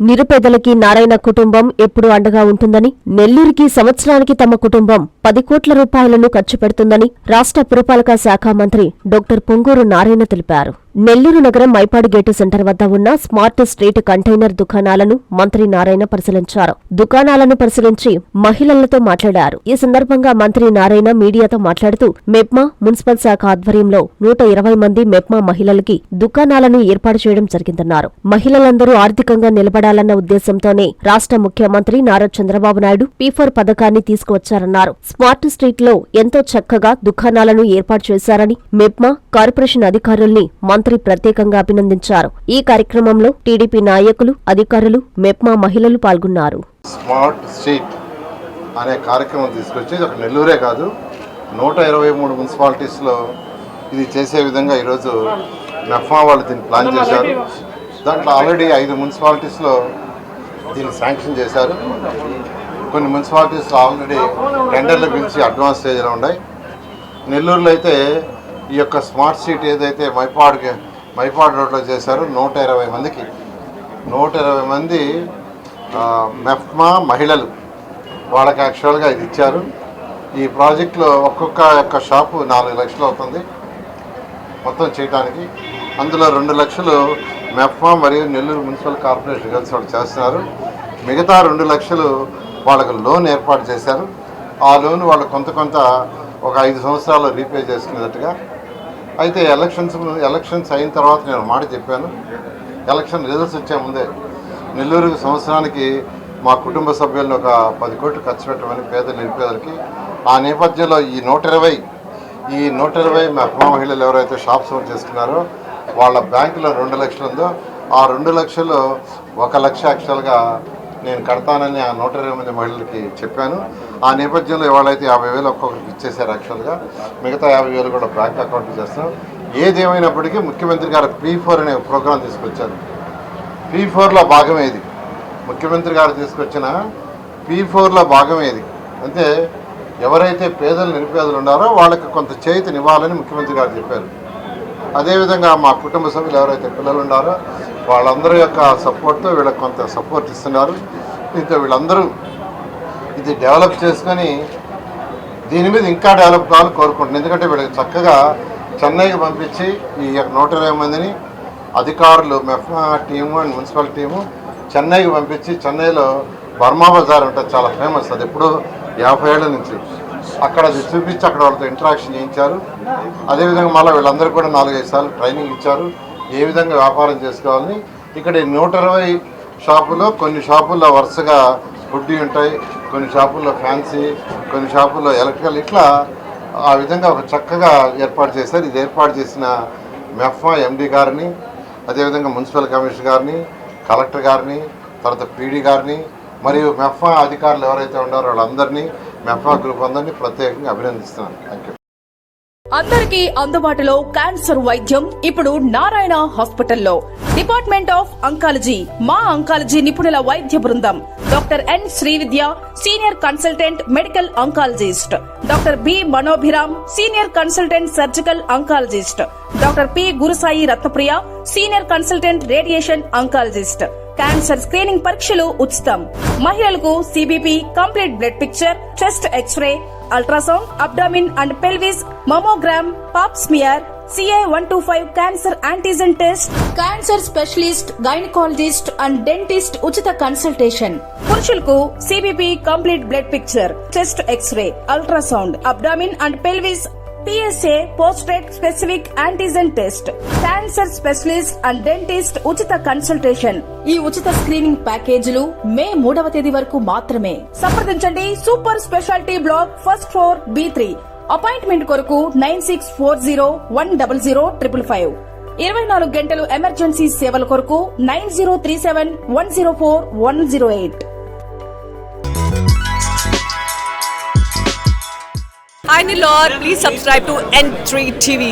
నిరుపేదలకి నారాయణ కుటుంబం ఎప్పుడు అండగా ఉంటుందని, నెల్లూరుకి సంవత్సరానికి తమ కుటుంబం 10 కోట్ల రూపాయలను ఖర్చు పెడుతుందని రాష్ట్ర పురపాలక శాఖ మంత్రి డాక్టర్ పొంగూరు నారాయణ తెలిపారు. నెల్లూరు నగరం మైపాడు గేటు సెంటర్ వద్ద ఉన్న స్మార్ట్ స్ట్రీట్ కంటైనర్ దుకాణాలను మంత్రి నారాయణ పరిశీలించారు. దుకాణాలను పరిశీలించి మహిళలతో మాట్లాడారు. ఈ సందర్భంగా మంత్రి నారాయణ మీడియాతో మాట్లాడుతూ మెప్మా మున్సిపల్ శాఖ ఆధ్వర్యంలో 120 మంది మెప్మా మహిళలకి దుకాణాలను ఏర్పాటు చేయడం జరిగిందన్నారు. మహిళలందరూ ఆర్థికంగా నిలబడాలన్న ఉద్దేశంతోనే రాష్ట్ర ముఖ్యమంత్రి నారా చంద్రబాబు నాయుడు P4 పథకాన్ని తీసుకువచ్చారన్నారు. స్మార్ట్ స్ట్రీట్ లో ఎంతో చక్కగా దుకాణాలను ఏర్పాటు చేశారని మెప్మా కార్పొరేషన్ అధికారుల్ని మంత్రి ప్రత్యేకంగా అభినందించారు. ఈ కార్యక్రమంలో టీడీపీ నాయకులు, అధికారులు, మెప్మా మహిళలు పాల్గొన్నారు. స్మార్ట్ స్ట్రీట్ అనే కార్యక్రమం తీసుకొచ్చి ఒక నెల్లూరే కాదు 123 మున్సిపాలిటీస్లో ఇది చేసే విధంగా ఈరోజు మెప్మా వాళ్ళు దీన్ని ప్లాన్ చేశారు. దాంట్లో ఆల్రెడీ 5 మున్సిపాలిటీస్లో దీన్ని శాంక్షన్ చేశారు. కొన్ని మున్సిపాలిటీస్లో ఆల్రెడీ టెండర్లు పిలిచి అడ్వాన్స్ స్టేజ్లో ఉన్నాయి. నెల్లూరులో అయితే ఈ యొక్క స్మార్ట్ స్ట్రీట్ ఏదైతే మైపాడ్ రోడ్లో చేశారో 120 మందికి 120 మంది మెప్మా మహిళలు వాళ్ళకి యాక్చువల్గా ఇది ఇచ్చారు. ఈ ప్రాజెక్టులో ఒక్కొక్క షాపు 4 లక్షలు అవుతుంది మొత్తం చేయడానికి. అందులో 2 లక్షలు మెప్మా మరియు నెల్లూరు మున్సిపల్ కార్పొరేషన్ కలిసి వాళ్ళు చేస్తున్నారు. మిగతా 2 లక్షలు వాళ్ళకు లోన్ ఏర్పాటు చేశారు. ఆ లోన్ వాళ్ళు కొంత ఒక 5 సంవత్సరాలు రీపే చేసుకునేటట్టుగా. అయితే ఎలక్షన్స్ అయిన తర్వాత నేను మాట చెప్పాను, ఎలక్షన్ రిజల్ట్స్ వచ్చే ముందే నెల్లూరుకి సంవత్సరానికి మా కుటుంబ సభ్యులను ఒక 10 కోట్లు ఖర్చు పెట్టమని నిరుపేదలకి. ఆ నేపథ్యంలో ఈ 120 మెప్మా మహిళలు ఎవరైతే షాప్స్ ఓన్ చేసుకున్నారో వాళ్ళ బ్యాంకులో 2 లక్షలు ఉందో ఆ 2 లక్షలు 1 లక్ష యాక్చువల్గా నేను కడతానని ఆ 120 మంది మహిళలకి చెప్పాను. ఆ నేపథ్యంలో ఎవరైతే 50,000 ఒక్కొక్కరికి ఇచ్చేశారు. యాక్చువల్గా మిగతా 50,000 కూడా బ్యాంక్ అకౌంట్ చేస్తాం. ఏదేమైనప్పటికీ ముఖ్యమంత్రి గారు P4 అనే ప్రోగ్రాం తీసుకొచ్చారు. P4లో భాగమే ఇది. ముఖ్యమంత్రి గారు తీసుకొచ్చిన P4లో భాగమే ఇది. అంటే ఎవరైతే నిరుపేదలు ఉన్నారో వాళ్ళకి కొంత చేయూతనివ్వాలని ముఖ్యమంత్రి గారు చెప్పారు. అదేవిధంగా మా కుటుంబ సభ్యులు ఎవరైతే పిల్లలు ఉన్నారో వాళ్ళందరి యొక్క సపోర్ట్తో వీళ్ళకి కొంత సపోర్ట్ ఇస్తున్నారు. దీంతో వీళ్ళందరూ ఇది డెవలప్ చేసుకొని దీని మీద ఇంకా డెవలప్ కావాలని కోరుకుంటున్నాను. ఎందుకంటే వీళ్ళకి చక్కగా చెన్నైకి పంపించి ఈ 120 మందిని అధికారులు MEPMA team and municipal team చెన్నైకి పంపించి చెన్నైలో బర్మా బజార్ ఉంటుంది, చాలా ఫేమస్. అది ఎప్పుడో 50 ఏళ్ల నుంచి అక్కడ అది చూపించి అక్కడ వాళ్ళతో ఇంటరాక్షన్ చేయించారు. అదేవిధంగా మళ్ళీ వీళ్ళందరూ కూడా 4-5 సార్లు ట్రైనింగ్ ఇచ్చారు ఏ విధంగా వ్యాపారం చేసుకోవాలని. ఇక్కడ 120 షాపులో కొన్ని షాపుల్లో వరుసగా ఫుడ్డీ ఉంటాయి, కొన్ని షాపుల్లో ఫ్యాన్సీ, కొన్ని షాపుల్లో ఎలక్ట్రికల్, ఇట్లా ఆ విధంగా ఒక చక్కగా ఏర్పాటు చేశారు. ఇది ఏర్పాటు చేసిన మెప్మా MD గారిని, అదేవిధంగా మున్సిపల్ కమిషనర్ గారిని, కలెక్టర్ గారిని, తర్వాత PD గారిని మరియు మెప్మా అధికారులు ఎవరైతే ఉన్నారో వాళ్ళందరినీ, మెప్మా గ్రూప్ అందరినీ ప్రత్యేకంగా అభినందిస్తున్నాను. Thank you. అందరికీ అందుబాటులో క్యాన్సర్ వైద్యం ఇప్పుడు నారాయణ హాస్పిటల్లో. డిపార్ట్మెంట్ ఆఫ్ అంకాలజీ, మా అంకాలజీ నిపుణుల వైద్య బృందం. Doctor N Srividya, senior consultant medical oncologist. Doctor B Manobhiram, senior consultant surgical oncologist. Doctor P Gurusai Ratnapriya, senior consultant radiation oncologist. Cancer screening పరీక్షలు ఉచితం. మహిళలకు CBP, complete blood picture, chest x-ray, ultrasound, abdomen and pelvis, mammogram, pap smear, CA-125 cancer antigen test, cancer specialist, gynaecologist and dentist ఉచిత consultation. పురుషులకు CBP, complete blood picture, chest x-ray, ultrasound, abdomen and pelvis, PSA పోస్ట్రేట్ specific antigen test, cancer specialist and dentist ఉచిత consultation. ఈ ఉచిత screening ప్యాకేజీలు మే 3వ తేదీ వరకు మాత్రమే. సంప్రదించండి super speciality block, first floor, B3. Appointment కొరకు 9640100555. 24 గంటలు ఎమర్జెన్సీ సేవల కొరకు 9037104108. Hi Nilor, please subscribe to N3 TV.